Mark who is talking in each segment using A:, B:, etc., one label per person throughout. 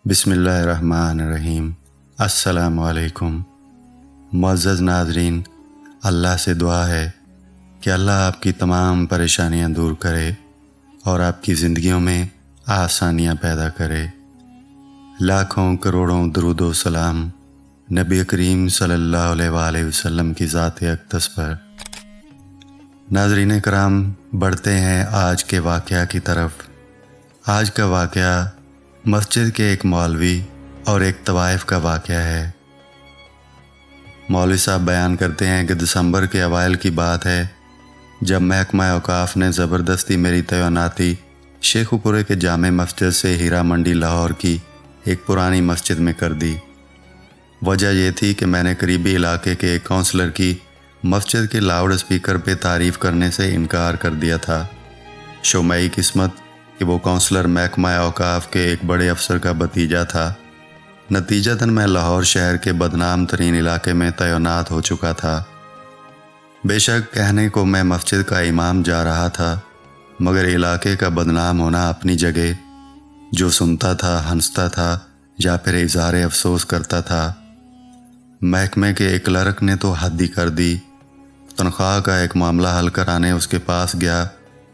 A: بسم اللہ الرحمن الرحیم۔ السلام علیکم معزز ناظرین، اللہ سے دعا ہے کہ اللہ آپ کی تمام پریشانیاں دور کرے اور آپ کی زندگیوں میں آسانیاں پیدا کرے۔ لاکھوں کروڑوں درود و سلام نبی کریم صلی اللہ علیہ وآلہ وسلم کی ذات اقدس پر۔ ناظرین کرام، بڑھتے ہیں آج کے واقعہ کی طرف۔ آج کا واقعہ مسجد کے ایک مولوی اور ایک طوائف کا واقعہ ہے۔ مولوی صاحب بیان کرتے ہیں کہ دسمبر کے اوائل کی بات ہے جب محکمہ اوقاف نے زبردستی میری تعیناتی شیخ پورے کے جامع مسجد سے ہیرا منڈی لاہور کی ایک پرانی مسجد میں کر دی۔ وجہ یہ تھی کہ میں نے قریبی علاقے کے ایک کونسلر کی مسجد کے لاؤڈ اسپیکر پہ تعریف کرنے سے انکار کر دیا تھا۔ شومیئی قسمت کہ وہ کونسلر محکمہ اوقاف کے ایک بڑے افسر کا بھتیجا تھا۔ نتیجتاً میں لاہور شہر کے بدنام ترین علاقے میں تعینات ہو چکا تھا۔ بے شک کہنے کو میں مسجد کا امام جا رہا تھا، مگر علاقے کا بدنام ہونا اپنی جگہ۔ جو سنتا تھا ہنستا تھا یا پھر اظہار افسوس کرتا تھا۔ محکمے کے ایک کلرک نے تو حد ہی کر دی۔ تنخواہ کا ایک معاملہ حل کرانے اس کے پاس گیا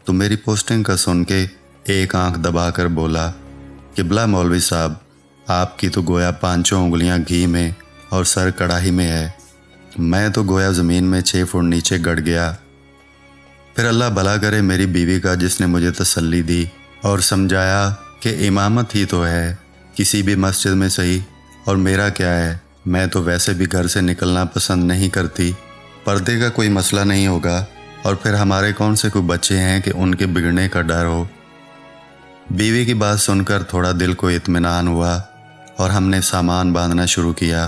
A: تو میری پوسٹنگ کا سن کے ایک آنکھ دبا کر بولا کہ بلا مولوی صاحب، آپ کی تو گویا پانچوں انگلیاں گھی میں اور سر کڑاہی میں ہے۔ میں تو گویا زمین میں 6 فٹ نیچے گڑ گیا۔ پھر اللہ بھلا کرے میری بیوی کا، جس نے مجھے تسلی دی اور سمجھایا کہ امامت ہی تو ہے کسی بھی مسجد میں صحیح، اور میرا کیا ہے، میں تو ویسے بھی گھر سے نکلنا پسند نہیں کرتی، پردے کا کوئی مسئلہ نہیں ہوگا، اور پھر ہمارے کون سے کوئی بچے ہیں کہ ان کے بگڑنے کا ڈر ہو۔ بیوی کی بات سن کر تھوڑا دل کو اطمینان ہوا اور ہم نے سامان باندھنا شروع کیا۔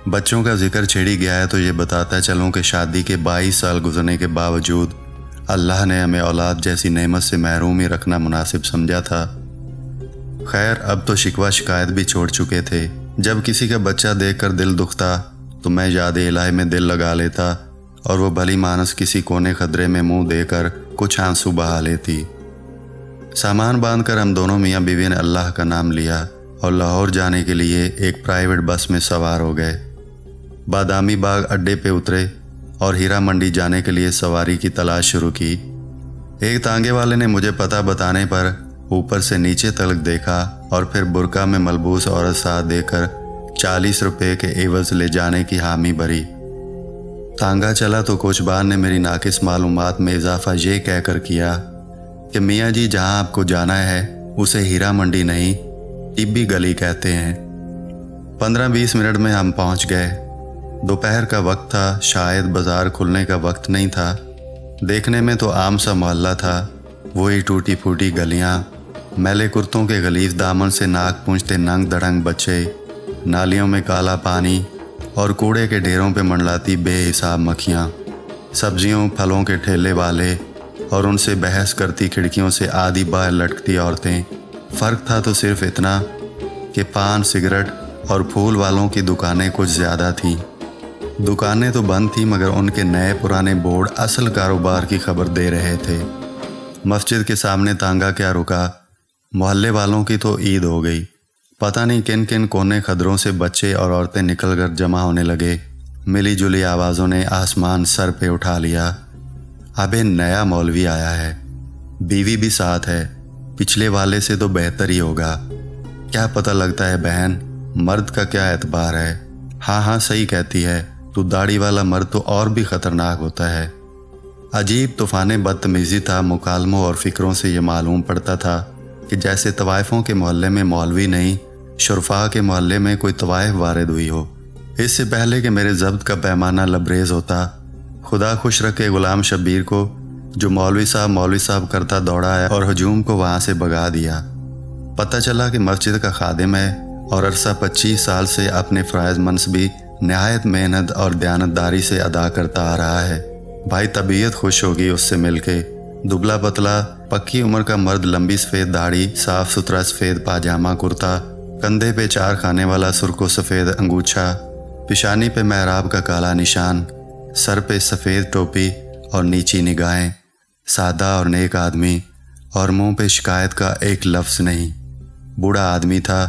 A: بچوں کا ذکر چھیڑی گیا ہے تو یہ بتاتا چلوں کہ شادی کے 22 سال گزرنے کے باوجود اللہ نے ہمیں اولاد جیسی نعمت سے محروم ہی رکھنا مناسب سمجھا تھا۔ خیر، اب تو شکوہ شکایت بھی چھوڑ چکے تھے۔ جب کسی کا بچہ دیکھ کر دل دکھتا تو میں یاد الہی میں دل لگا لیتا اور وہ بھلی مانس کسی کونے خدرے میں منہ دے کر کچھ آنسو بہا لیتی۔ سامان باندھ کر ہم دونوں میاں بیوی نے اللہ کا نام لیا اور لاہور جانے کے لیے ایک پرائیویٹ بس میں سوار ہو گئے۔ بادامی باغ اڈے پہ اترے اور ہیرا منڈی جانے کے لیے سواری کی تلاش شروع کی۔ ایک تانگے والے نے مجھے پتہ بتانے پر اوپر سے نیچے تلک دیکھا اور پھر برقع میں ملبوس عورت ساتھ دے کر 40 روپے کے عوض لے جانے کی حامی بھری۔ تانگا چلا تو کوچبان نے میری ناقص معلومات میں اضافہ یہ کہہ کر کیا کہ میاں جی، جہاں آپ کو جانا ہے اسے ہیرا منڈی نہیں، ٹبی گلی کہتے ہیں۔ 15-20 منٹ میں ہم پہنچ گئے۔ دوپہر کا وقت تھا، شاید بازار کھلنے کا وقت نہیں تھا۔ دیکھنے میں تو عام سا محلہ تھا، وہی ٹوٹی پھوٹی گلیاں، میلے کرتوں کے غلیظ دامن سے ناک پونچھتے ننگ دڑنگ بچے، نالیوں میں کالا پانی اور کوڑے کے ڈھیروں پہ منڈلاتی بے حساب مکھیاں، سبزیوں پھلوں کے ٹھیلے والے اور ان سے بحث کرتی کھڑکیوں سے آدھی باہر لٹکتی عورتیں۔ فرق تھا تو صرف اتنا کہ پان، سگریٹ اور پھول والوں کی دکانیں کچھ زیادہ تھیں۔ دکانیں تو بند تھیں مگر ان کے نئے پرانے بورڈ اصل کاروبار کی خبر دے رہے تھے۔ مسجد کے سامنے تانگا کیا رکا، محلے والوں کی تو عید ہو گئی۔ پتہ نہیں کن کن کونے خدروں سے بچے اور عورتیں نکل کر جمع ہونے لگے۔ ملی جلی آوازوں نے آسمان سر پہ اٹھا لیا۔ اب نیا مولوی آیا ہے، بیوی بھی ساتھ ہے، پچھلے والے سے تو بہتر ہی ہوگا۔ کیا پتہ لگتا ہے بہن، مرد کا کیا اعتبار ہے۔ ہاں صحیح کہتی ہے تو، داڑھی والا مرد تو اور بھی خطرناک ہوتا ہے۔ عجیب طوفان بدتمیزی تھا۔ مکالموں اور فکروں سے یہ معلوم پڑتا تھا کہ جیسے طوائفوں کے محلے میں مولوی نہیں، شرفاء کے محلے میں کوئی طوائف وارد ہوئی ہو۔ اس سے پہلے کہ میرے ضبط کا پیمانہ لبریز ہوتا، خدا خوش رکھے غلام شبیر کو، جو مولوی صاحب کرتا دوڑا ہے اور ہجوم کو وہاں سے بھگا دیا۔ پتہ چلا کہ مسجد کا خادم ہے اور عرصہ 25 سال سے اپنے فرائض منصبی نہایت محنت اور دیانتداری سے ادا کرتا آ رہا ہے۔ بھائی طبیعت خوش ہوگی اس سے مل کے۔ دبلا پتلا پکی عمر کا مرد، لمبی سفید داڑھی، صاف ستھرا سفید پاجامہ کرتا، کندھے پہ 4 خانے والا سرخ و سفید انگوچھا، پیشانی پہ محراب کا کالا نشان، سر پہ سفید ٹوپی اور نیچی نگاہیں، سادہ اور نیک آدمی، اور منہ پہ شکایت کا ایک لفظ نہیں۔ بوڑھا آدمی تھا،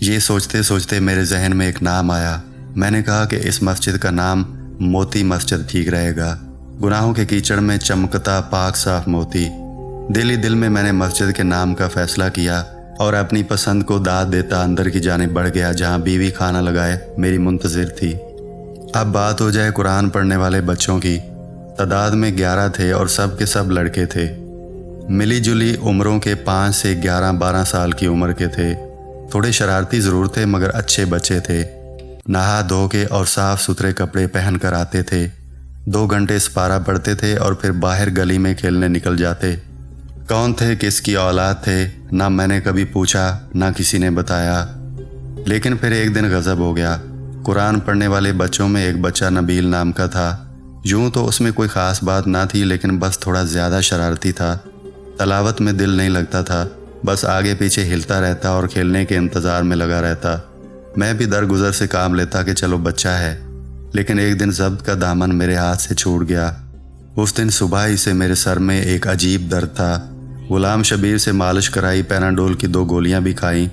A: یہ سوچتے سوچتے میرے ذہن میں ایک نام آیا۔ میں نے کہا کہ اس مسجد کا نام موتی مسجد ٹھیک رہے گا، گناہوں کے کیچڑ میں چمکتا پاک صاف موتی۔ دل ہی دل میں نے مسجد کے نام کا فیصلہ کیا اور اپنی پسند کو داد دیتا اندر کی جانب بڑھ گیا، جہاں بیوی کھانا لگائے میری منتظر تھی۔ اب بات ہو جائے قرآن پڑھنے والے بچوں کی۔ تعداد میں 11 تھے اور سب کے سب لڑکے تھے۔ ملی جلی عمروں کے 5 سے 11-12 سال کی عمر کے تھے۔ تھوڑے شرارتی ضرور تھے مگر اچھے بچے تھے۔ نہا دھو کے اور صاف ستھرے کپڑے پہن کر آتے تھے۔ 2 گھنٹے سپارہ پڑھتے تھے اور پھر باہر گلی میں کھیلنے نکل جاتے۔ کون تھے، کس کی اولاد تھے، نہ میں نے کبھی پوچھا نہ کسی نے بتایا۔ لیکن پھر ایک دن غضب ہو گیا۔ قرآن پڑھنے والے بچوں میں ایک بچہ نبیل نام کا تھا۔ یوں تو اس میں کوئی خاص بات نہ تھی، لیکن بس تھوڑا زیادہ شرارتی تھا۔ تلاوت میں دل نہیں لگتا تھا، بس آگے پیچھے ہلتا رہتا اور کھیلنے کے انتظار میں لگا رہتا۔ میں بھی درگزر سے کام لیتا کہ چلو بچہ ہے، لیکن ایک دن ضبط کا دامن میرے ہاتھ سے چھوٹ گیا۔ اس دن صبح ہی سے میرے سر میں ایک عجیب درد تھا۔ غلام شبیر سے مالش کرائی، پیراڈول کی 2 گولیاں بھی کھائیں،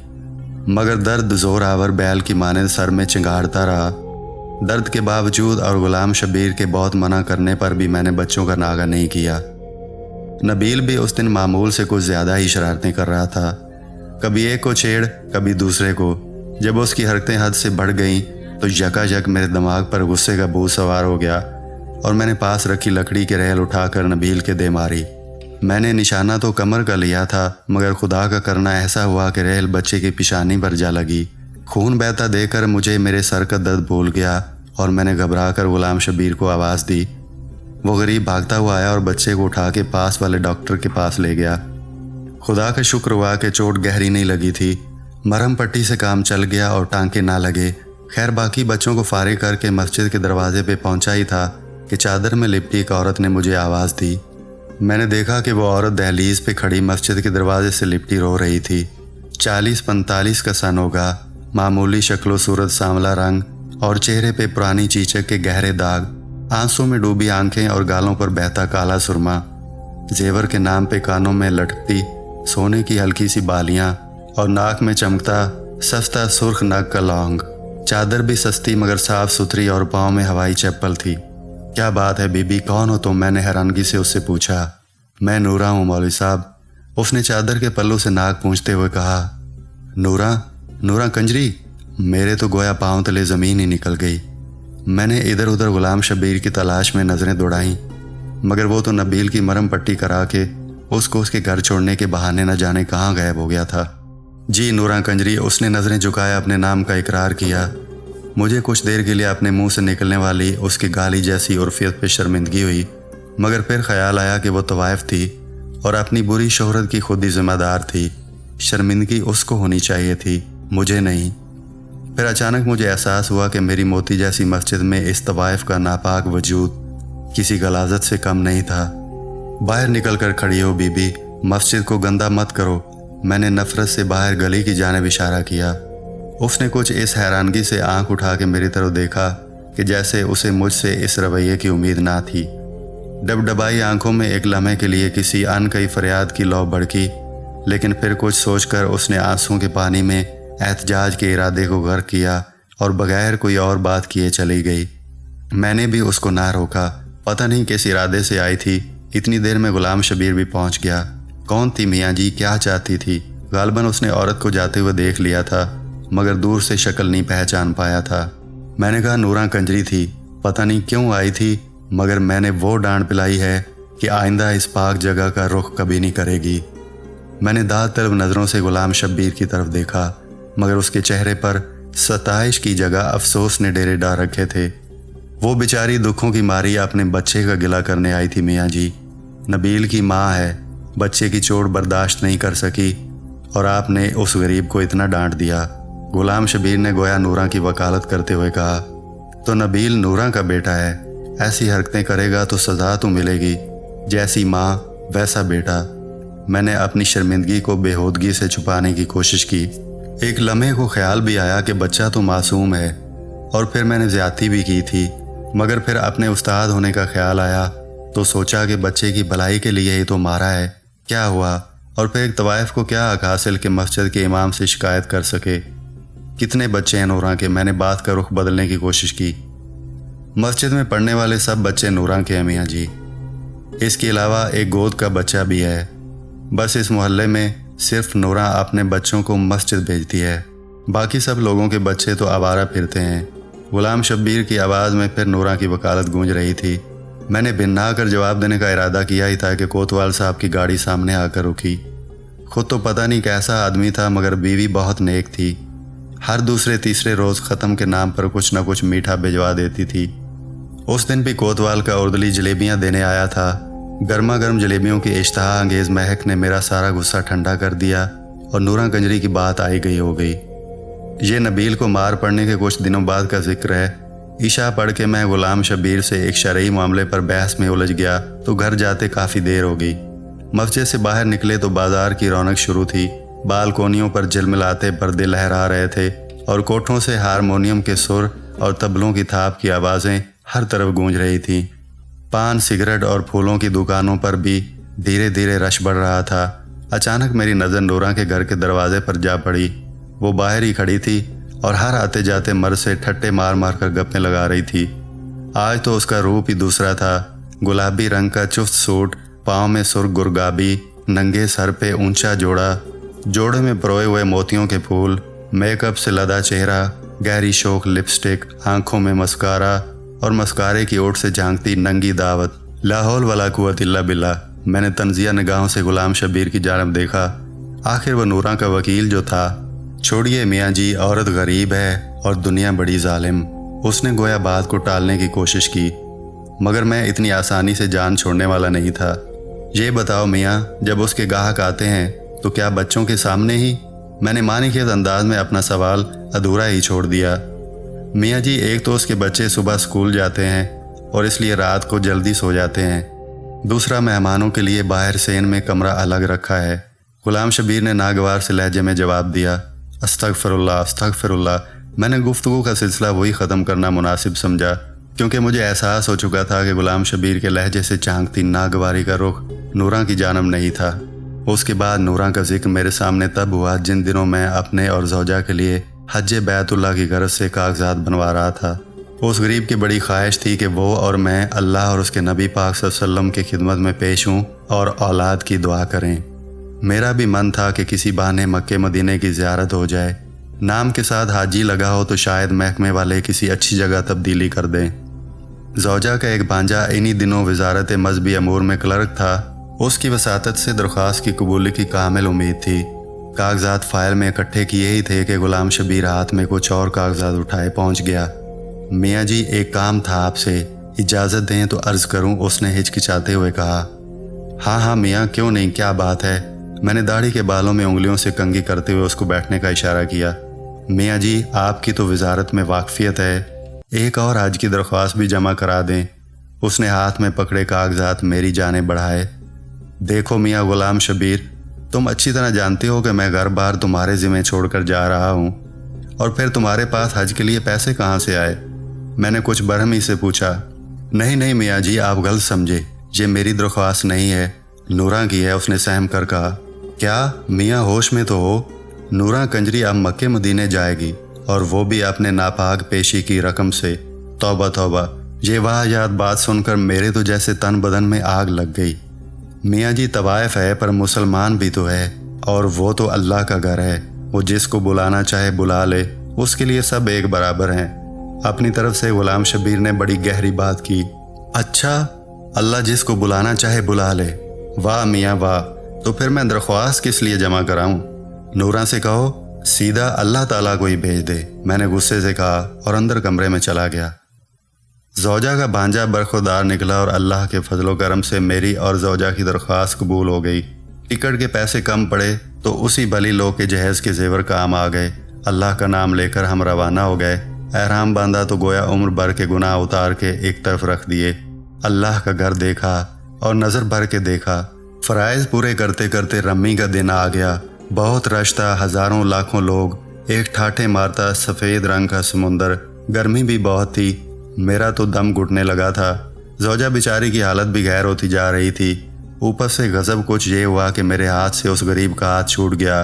A: مگر درد زور آور بیل کی مانند سر میں چنگاڑتا رہا۔ درد کے باوجود اور غلام شبیر کے بہت منع کرنے پر بھی میں نے بچوں کا ناغہ نہیں کیا۔ نبیل بھی اس دن معمول سے کچھ زیادہ ہی شرارتیں کر رہا تھا، کبھی ایک کو چھیڑ کبھی دوسرے کو۔ جب اس کی حرکتیں حد سے بڑھ گئیں تو یکا میرے دماغ پر غصے کا بوجھ سوار ہو گیا اور میں نے پاس رکھی لکڑی کی ریل اٹھا کر نبیل کے دے ماری۔ میں نے نشانہ تو کمر کا لیا تھا، مگر خدا کا کرنا ایسا ہوا کہ ریل بچے کی پیشانی پر جا لگی۔ خون بہتا دیکھ کر مجھے میرے سر کا درد بھول گیا اور میں نے گھبرا کر غلام شبیر کو آواز دی۔ وہ غریب بھاگتا ہوا آیا اور بچے کو اٹھا کے پاس والے ڈاکٹر کے پاس لے گیا۔ خدا کا شکر ہوا کہ چوٹ گہری نہیں لگی تھی، مرہم پٹی سے کام چل گیا اور ٹانکے نہ لگے۔ خیر باقی بچوں کو فارغ کر کے مسجد کے دروازے پہ پہنچا ہی تھا کہ چادر میں لپٹی ایک عورت نے مجھے آواز دی۔ میں نے دیکھا کہ وہ عورت دہلیز پہ کھڑی مسجد کے دروازے سے لپٹی رو رہی تھی۔ 40-45 کا سن ہوگا، معمولی شکل و صورت، سانولا رنگ اور چہرے پہ پرانی چیچک کے گہرے داغ، آنسوں میں ڈوبی آنکھیں اور گالوں پر بہتا کالا سرما، زیور کے نام پہ کانوں میں لٹکتی سونے کی ہلکی سی بالیاں اور ناک میں چمکتا سستا سرخ نگ کا لونگ۔ چادر بھی سستی مگر صاف ستھری اور پاؤں میں ہوائی چپل تھی۔ کیا بات ہے بی بی، کون ہو تم؟ میں نے حیرانگی سے اس سے پوچھا۔ میں نورا ہوں مولوی صاحب، اس نے چادر کے پلو سے ناک پونچھتے ہوئے کہا۔ نورا کنجری؟ میرے تو گویا پاؤں تلے زمین ہی نکل گئی۔ میں نے ادھر ادھر غلام شبیر کی تلاش میں نظریں دوڑائیں، مگر وہ تو نبیل کی مرہم پٹی کرا کے اس کو اس کے گھر چھوڑنے کے بہانے نہ جانے کہاں غائب ہو گیا تھا۔ جی نورا کنجری، اس نے نظریں جھکایا، اپنے نام کا اقرار کیا۔ مجھے کچھ دیر کے لیے اپنے منہ سے نکلنے والی اس کی گالی جیسی عرفیت پہ شرمندگی ہوئی، مگر پھر خیال آیا کہ وہ طوائف تھی اور اپنی بری شہرت کی خود ہی ذمہ دار تھی۔ شرمندگی اس کو ہونی چاہیے تھی، مجھے نہیں۔ پھر اچانک مجھے احساس ہوا کہ میری موتی جیسی مسجد میں اس طوائف کا ناپاک وجود کسی غلاظت سے کم نہیں تھا۔ باہر نکل کر کھڑی ہو بی بی، مسجد کو گندہ مت کرو۔ میں نے نفرت سے باہر گلی کی جانب اشارہ کیا۔ اس نے کچھ اس حیرانگی سے آنکھ اٹھا کے میری طرف دیکھا کہ جیسے اسے مجھ سے اس رویے کی امید نہ تھی۔ ڈبڈبائی آنکھوں میں ایک لمحے کے لیے کسی انکئی فریاد کی لو بڑکی، لیکن پھر کچھ سوچ کر اس نے آنسوں کے پانی میں احتجاج کے ارادے کو غرق کیا اور بغیر کوئی اور بات کیے چلی گئی۔ میں نے بھی اس کو نہ روکا، پتہ نہیں کس ارادے سے آئی تھی۔ اتنی دیر میں غلام شبیر بھی پہنچ گیا۔ کون تھی میاں جی، کیا چاہتی تھی؟ غالباً اس نے عورت کو جاتے ہوئے دیکھ لیا تھا، مگر دور سے شکل نہیں پہچان پایا تھا۔ میں نے کہا نورا کنجری تھی، پتہ نہیں کیوں آئی تھی، مگر میں نے وہ ڈانٹ پلائی ہے کہ آئندہ اس پاک جگہ کا رخ کبھی نہیں کرے گی۔ میں نے داد طلب نظروں سے غلام شبیر کی طرف دیکھا، مگر اس کے چہرے پر ستائش کی جگہ افسوس نے ڈیرے ڈال رکھے تھے۔ وہ بیچاری دکھوں کی ماری اپنے بچے کا گلہ کرنے آئی تھی میاں جی۔ نبیل کی ماں ہے، بچے کی چوٹ برداشت نہیں کر سکی اور آپ نے اس غریب کو اتنا ڈانٹ دیا۔ غلام شبیر نے گویا نورا کی وکالت کرتے ہوئے کہا، تو نبیل نورا کا بیٹا ہے، ایسی حرکتیں کرے گا تو سزا تو ملے گی، جیسی ماں ویسا بیٹا۔ میں نے اپنی شرمندگی کو بے ہودگی سے چھپانے کی کوشش کی۔ ایک لمحے کو خیال بھی آیا کہ بچہ تو معصوم ہے، اور پھر میں نے زیادتی بھی کی تھی، مگر پھر اپنے استاد ہونے کا خیال آیا تو سوچا کہ بچے کی بھلائی کے لیے ہی تو مارا ہے، کیا ہوا؟ اور پھر ایک طوائف کو کیا حق حاصل کہ مسجد کے امام سے شکایت کر سکے؟ کتنے بچے ہیں نوراں کے؟ میں نے بات کا رخ بدلنے کی کوشش کی۔ مسجد میں پڑھنے والے سب بچے نوراں کے ہیں میاں جی، اس کے علاوہ ایک گود کا بچہ بھی ہے۔ بس اس محلے میں صرف نوراں اپنے بچوں کو مسجد بھیجتی ہے، باقی سب لوگوں کے بچے تو آوارہ پھرتے ہیں۔ غلام شبیر کی آواز میں پھر نوراں کی وکالت گونج رہی تھی۔ میں نے بنا کر جواب دینے کا ارادہ کیا ہی تھا کہ کوتوال صاحب کی گاڑی سامنے آ کر رکی۔ خود تو پتہ نہیں کیسا آدمی تھا، مگر بیوی بہت نیک تھی۔ ہر دوسرے تیسرے روز ختم کے نام پر کچھ نہ کچھ میٹھا بھجوا دیتی تھی۔ اس دن بھی کوتوال کا اردلی جلیبیاں دینے آیا تھا۔ گرما گرم جلیبیوں کی اشتہا انگیز مہک نے میرا سارا غصہ ٹھنڈا کر دیا اور نوراں کنجری کی بات آئی گئی ہو گئی۔ یہ نبیل کو مار پڑنے کے کچھ دنوں بعد کا ذکر ہے۔ عشاء پڑھ کے میں غلام شبیر سے ایک شرعی معاملے پر بحث میں الجھ گیا تو گھر جاتے کافی دیر ہو گئی۔ مسجد سے باہر نکلے تو بازار کی رونق شروع تھی۔ بالکونیوں پر جلملاتے پردے لہرا رہے تھے اور کوٹھوں سے ہارمونیم کے سر اور طبلوں کی تھاپ کی آوازیں ہر طرف گونج رہی تھیں۔ پان، سگریٹ اور پھولوں کی دکانوں پر بھی دھیرے دھیرے رش بڑھ رہا تھا۔ اچانک میری نظر نوراں کے گھر کے دروازے پر جا پڑی۔ وہ باہر ہی کھڑی تھی اور ہر آتے جاتے مرد سے ٹھٹے مار مار کر گپیں لگا رہی تھی۔ آج تو اس کا روپ ہی دوسرا تھا۔ گلابی رنگ کا چست سوٹ، پاؤں میں سرخ گرگابی، ننگے سر پہ اونچا جوڑے میں پروئے ہوئے موتیوں کے پھول، میک اپ سے لدا چہرہ، گہری شوخ لپسٹک، آنکھوں میں مسکارا اور مسکارے کی اوٹ سے جھانکتی ننگی دعوت۔ لا حول ولا قوت الا باللہ۔ میں نے تنزیہ نگاہوں سے غلام شبیر کی جانب دیکھا۔ آخر وہ نوراں کا وکیل جو تھا۔ چھوڑیے میاں جی، عورت غریب ہے اور دنیا بڑی ظالم۔ اس نے گویا بات کو ٹالنے کی کوشش کی، مگر میں اتنی آسانی سے جان چھوڑنے والا نہیں تھا۔ یہ بتاؤ میاں، جب اس کے گاہک آتے ہیں تو کیا بچوں کے سامنے ہی؟ میں نے معنی خیز انداز میں اپنا سوال ادھورا ہی چھوڑ دیا۔ میاں جی، ایک تو اس کے بچے صبح اسکول جاتے ہیں اور اس لیے رات کو جلدی سو جاتے ہیں، دوسرا مہمانوں کے لیے باہر سین میں کمرہ الگ رکھا ہے۔ غلام شبیر نے ناگوار سے لہجے میں جواب دیا۔ استغفر اللہ، استغفر اللہ۔ میں نے گفتگو کا سلسلہ وہی ختم کرنا مناسب سمجھا، کیونکہ مجھے احساس ہو چکا تھا کہ غلام شبیر کے لہجے سے چانکتی ناگواری کا رخ نوراں کی جانب نہیں تھا۔ اس کے بعد نوراں کا ذکر میرے سامنے تب ہوا جن دنوں میں اپنے اور زوجہ کے لیے حج بیت اللہ کی غرض سے کاغذات بنوا رہا تھا۔ اس غریب کی بڑی خواہش تھی کہ وہ اور میں اللہ اور اس کے نبی پاک صلی اللہ علیہ وسلم کی خدمت میں پیش ہوں اور اولاد کی دعا کریں۔ میرا بھی من تھا کہ کسی بہانے مکے مدینے کی زیارت ہو جائے، نام کے ساتھ حاجی لگا ہو تو شاید محکمے والے کسی اچھی جگہ تبدیلی کر دیں۔ زوجہ کا ایک بھانجا انہی دنوں وزارت مذہبی امور میں کلرک تھا۔ اس کی وساطت سے درخواست کی قبولی کی کامل امید تھی۔ کاغذات فائل میں اکٹھے کیے ہی تھے کہ غلام شبیر ہاتھ میں کچھ اور کاغذات اٹھائے پہنچ گیا۔ میاں جی، ایک کام تھا آپ سے، اجازت دیں تو عرض کروں؟ اس نے ہچکچاتے ہوئے کہا۔ ہاں ہاں میاں، کیوں نہیں، کیا بات ہے؟ میں نے داڑھی کے بالوں میں انگلیوں سے کنگھی کرتے ہوئے اس کو بیٹھنے کا اشارہ کیا۔ میاں جی، آپ کی تو وزارت میں واقفیت ہے، ایک اور حج کی درخواست بھی جمع کرا دیں۔ اس نے ہاتھ میں پکڑے کاغذات میری جانب بڑھائے۔ دیکھو میاں غلام شبیر، تم اچھی طرح جانتے ہو کہ میں گھر بار تمہارے ذمہ چھوڑ کر جا رہا ہوں، اور پھر تمہارے پاس حج کے لیے پیسے کہاں سے آئے؟ میں نے کچھ برہمی سے پوچھا۔ نہیں نہیں میاں جی، آپ غلط سمجھے، یہ میری درخواست نہیں ہے، نوراں کی ہے، اس نے سہم کر کہا۔ کیا میاں، ہوش میں تو ہو؟ نوراں کنجری اب مکے مدینے جائے گی، اور وہ بھی اپنے ناپاک پیشی کی رقم سے۔ توبہ توبہ، یہ واہیات بات سن کر میرے تو جیسے تن بدن میں آگ لگ گئی۔ میاں جی، طوائف ہے پر مسلمان بھی تو ہے، اور وہ تو اللہ کا گھر ہے، وہ جس کو بلانا چاہے بلا لے، اس کے لیے سب ایک برابر ہیں۔ اپنی طرف سے غلام شبیر نے بڑی گہری بات کی۔ اچھا، اللہ جس کو بلانا چاہے بلا لے؟ واہ میاں واہ، تو پھر میں درخواست کس لیے جمع کراؤں؟ نوراں سے کہو سیدھا اللہ تعالیٰ کو ہی بھیج دے، میں نے غصے سے کہا اور اندر کمرے میں چلا گیا۔ زوجہ کا بھانجا برخوردار نکلا اور اللہ کے فضل و کرم سے میری اور زوجہ کی درخواست قبول ہو گئی۔ ٹکٹ کے پیسے کم پڑے تو اسی بلی لوگ کے جہیز کے زیور کام آ گئے۔ اللہ کا نام لے کر ہم روانہ ہو گئے۔ احرام باندھا تو گویا عمر بھر کے گناہ اتار کے ایک طرف رکھ دیے۔ اللہ کا گھر دیکھا اور نظر بھر کے دیکھا۔ فرائض پورے کرتے کرتے رمی کا دن آ گیا۔ بہت رش تھا، ہزاروں لاکھوں لوگ، ایک ٹھاٹھے مارتا سفید رنگ کا سمندر، گرمی بھی بہت تھی، میرا تو دم گھٹنے لگا تھا۔ زوجہ بیچاری کی حالت بھی غیر ہوتی جا رہی تھی۔ اوپر سے غضب کچھ یہ ہوا کہ میرے ہاتھ سے اس غریب کا ہاتھ چھوٹ گیا۔